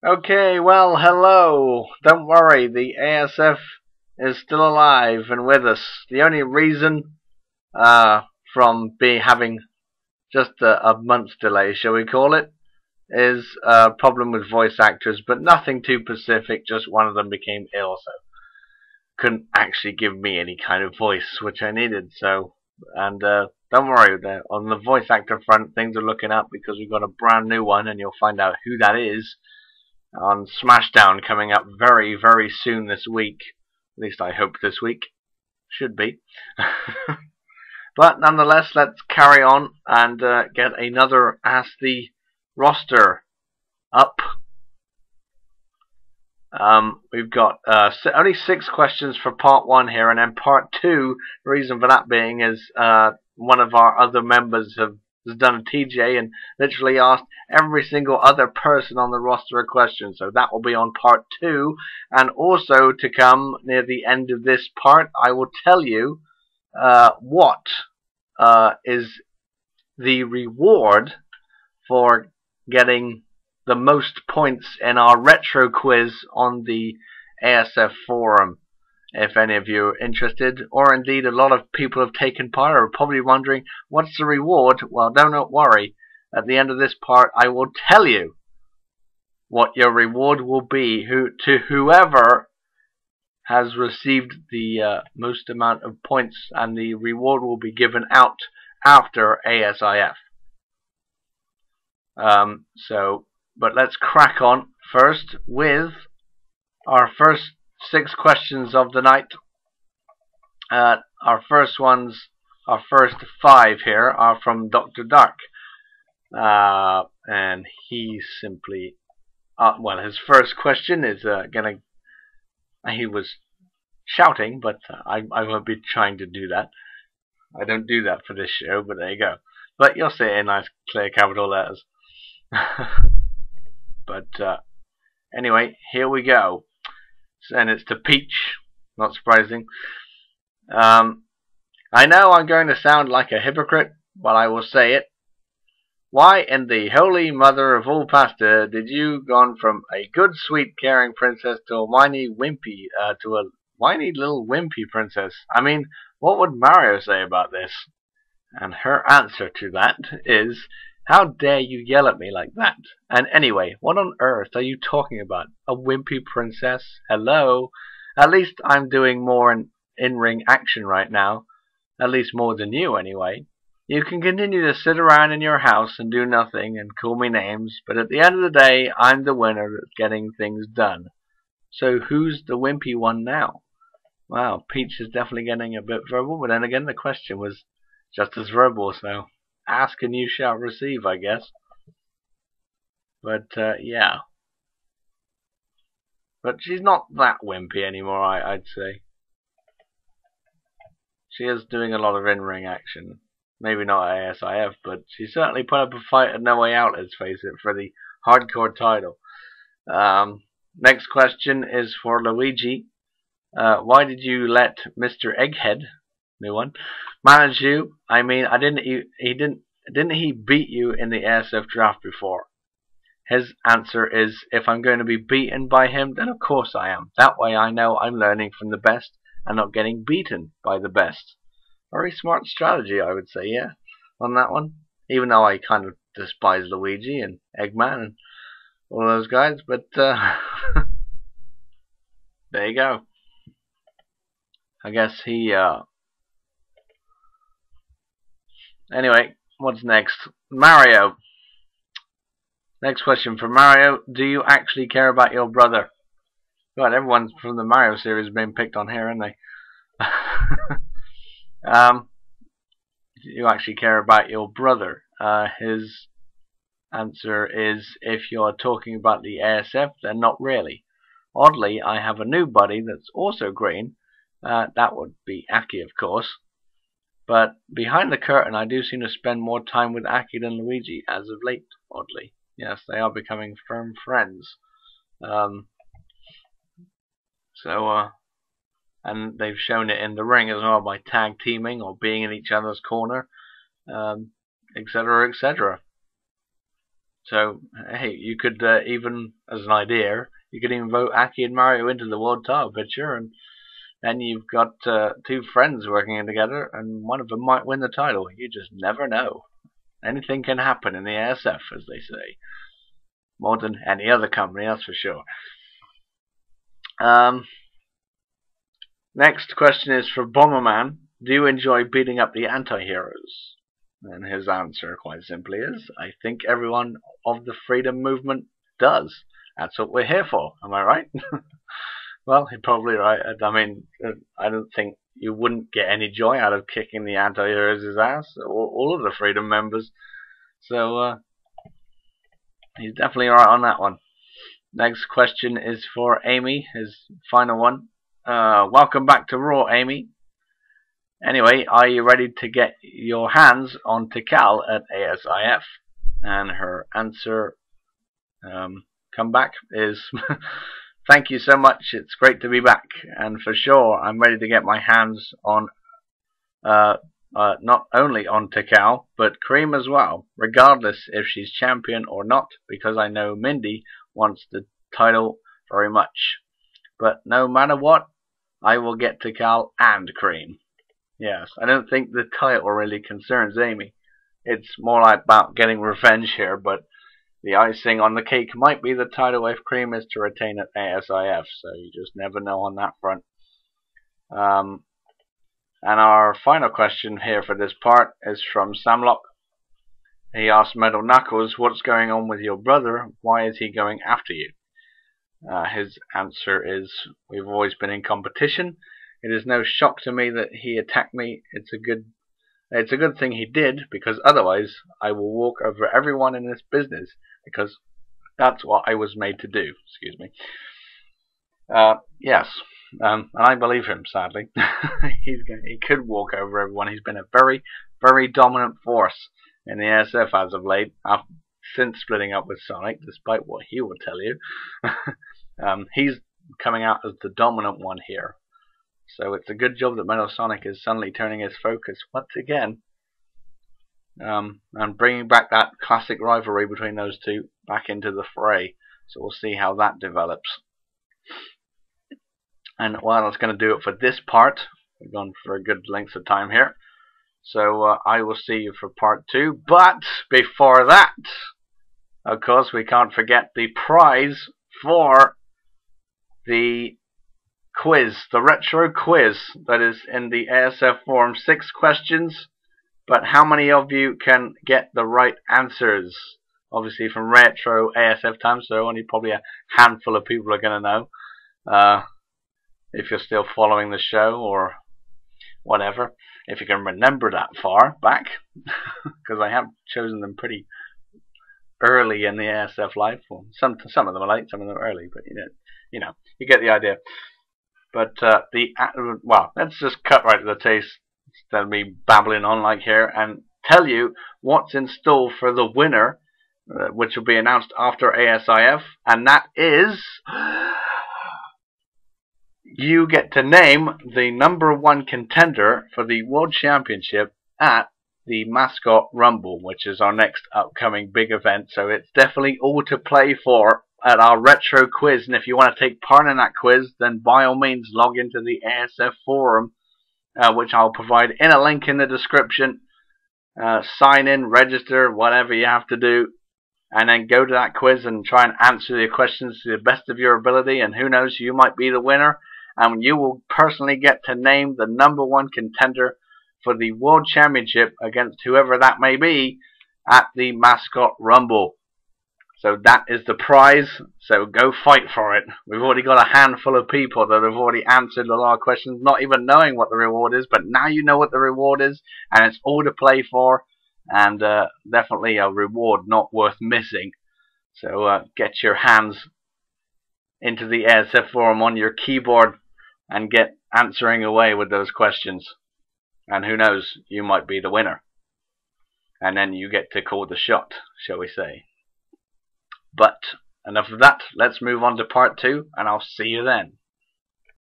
Okay, well, hello. Don't worry, the ASF is still alive and with us. The only reason from having just a month's delay, shall we call it, is a problem with voice actors, but nothing too specific, just one of them became ill, so couldn't actually give me any kind of voice, which I needed, and don't worry, on the voice actor front, things are looking up because we've got a brand new one, and you'll find out who that is on Smashdown coming up very, very soon this week. At least I hope this week. Should be. But nonetheless, let's carry on and get another Ask the Roster up. We've got only 6 questions for part 1 here, and then part 2, the reason for that being is one of our other members has done a TJ and literally asked every single other person on the roster a question, so that will be on part 2. And also to come near the end of this part, I will tell you what is the reward for getting the most points in our retro quiz on the ASF forum. If any of you are interested, or indeed a lot of people have taken part, are probably wondering what's the reward. Well, don't worry. At the end of this part, I will tell you what your reward will be to whoever has received the most amount of points, and the reward will be given out after ASIF. But let's crack on first with our first 6 questions of the night. Our first 5 here are from Dr. Dark. And he simply, his first question is he was shouting, but I won't be trying to do that. I don't do that for this show, but there you go. But you'll see it in nice clear capital letters. But anyway, here we go. And it's to Peach, not surprising. I know I'm going to sound like a hypocrite, but I will say it. Why in the holy mother of all pasta did you gone from a good, sweet, caring princess to a whiny little wimpy princess? I mean, what would Mario say about this? And her answer to that is, how dare you yell at me like that? And anyway, what on earth are you talking about? A wimpy princess? Hello? At least I'm doing more in-ring action right now. At least more than you, anyway. You can continue to sit around in your house and do nothing and call me names, but at the end of the day, I'm the winner at getting things done. So who's the wimpy one now? Wow, Peach is definitely getting a bit verbal, but then again, the question was just as verbal, so ask and you shall receive, I guess. But yeah. But she's not that wimpy anymore, I'd say. She is doing a lot of in-ring action. Maybe not ASIF, but she certainly put up a fight at No Way Out, let's face it, for the hardcore title. Next question is for Luigi. Why did you let Mr. Egghead, new one, manage you? I mean, didn't he beat you in the ASF draft before? His answer is, if I'm going to be beaten by him, then of course I am. That way I know I'm learning from the best and not getting beaten by the best. Very smart strategy, I would say, yeah, on that one. Even though I kind of despise Luigi and Eggman and all those guys, but there you go. I guess he, Anyway, what's next? Mario. Next question for Mario. Do you actually care about your brother? God, everyone's from the Mario series has been picked on here, haven't they? Do you actually care about your brother? His answer is, if you're talking about the ASF, then not really. Oddly, I have a new buddy that's also green. That would be Aki, of course. But behind the curtain, I do seem to spend more time with Aki than Luigi, as of late, oddly. Yes, they are becoming firm friends. And they've shown it in the ring as well by tag teaming or being in each other's corner, etc., etc. So, hey, you could even, as an idea, you could even vote Aki and Mario into the world title picture, and then you've got two friends working together, and one of them might win the title. You just never know. Anything can happen in the ASF, as they say. More than any other company, that's for sure. Next question is for Bomberman. Do you enjoy beating up the anti-heroes? And his answer, quite simply, is I think everyone of the freedom movement does. That's what we're here for. Am I right? Well, you're probably right. I mean, I don't think you wouldn't get any joy out of kicking the anti-heroes' ass, all of the freedom members. So, he's definitely right on that one. Next question is for Amy, his final one. Welcome back to Raw, Amy. Anyway, are you ready to get your hands on Tikal at ASIF? And her answer, comeback, is thank you so much. It's great to be back, and for sure, I'm ready to get my hands on not only on Tikal, but Cream as well, regardless if she's champion or not, because I know Mindy wants the title very much. But no matter what, I will get Tikal and Cream. Yes, I don't think the title really concerns Amy. It's more like about getting revenge here, but the icing on the cake might be the title if Cream is to retain at ASIF, so you just never know on that front. And our final question here for this part is from Samlock. He asked Metal Knuckles, what's going on with your brother? Why is he going after you? His answer is, we've always been in competition. It is no shock to me that he attacked me. It's a good thing he did, because otherwise I will walk over everyone in this business, because that's what I was made to do. Excuse me. Yes, and I believe him, sadly. He could walk over everyone. He's been a very, very dominant force in the ASF as of late, since splitting up with Sonic, despite what he will tell you. He's coming out as the dominant one here. So it's a good job that Metal Sonic is suddenly turning his focus once again, and bringing back that classic rivalry between those two back into the fray. So we'll see how that develops. And well, that's going to do it for this part. We've gone for a good length of time here. So I will see you for part 2. But before that, of course, we can't forget the prize for the quiz, the retro quiz that is in the ASF forum. 6 questions, but how many of you can get the right answers? Obviously from retro ASF time, so only probably a handful of people are going to know. If you're still following the show or whatever, if you can remember that far back, because I have chosen them pretty early in the ASF life. Well, some of them are late, some of them are early, but you know, you get the idea. But well, let's just cut right to the chase instead of me babbling on like here, and tell you what's in store for the winner, which will be announced after ASIF, and that is, you get to name the #1 contender for the World Championship at the Mascot Rumble, which is our next upcoming big event. So it's definitely all to play for at our retro quiz. And if you want to take part in that quiz, then by all means log into the ASF forum, which I'll provide in a link in the description. Sign in, register, whatever you have to do, and then go to that quiz and try and answer the questions to the best of your ability. And who knows, you might be the winner, and you will personally get to name the #1 contender for the World Championship against whoever that may be at the Mascot Rumble. So that is the prize, so go fight for it. We've already got a handful of people that have already answered a lot of questions, not even knowing what the reward is, but now you know what the reward is, and it's all to play for, and definitely a reward not worth missing. So get your hands into the ASF forum on your keyboard and get answering away with those questions. And who knows, you might be the winner. And then you get to call the shot, shall we say. But enough of that, let's move on to part 2, and I'll see you then.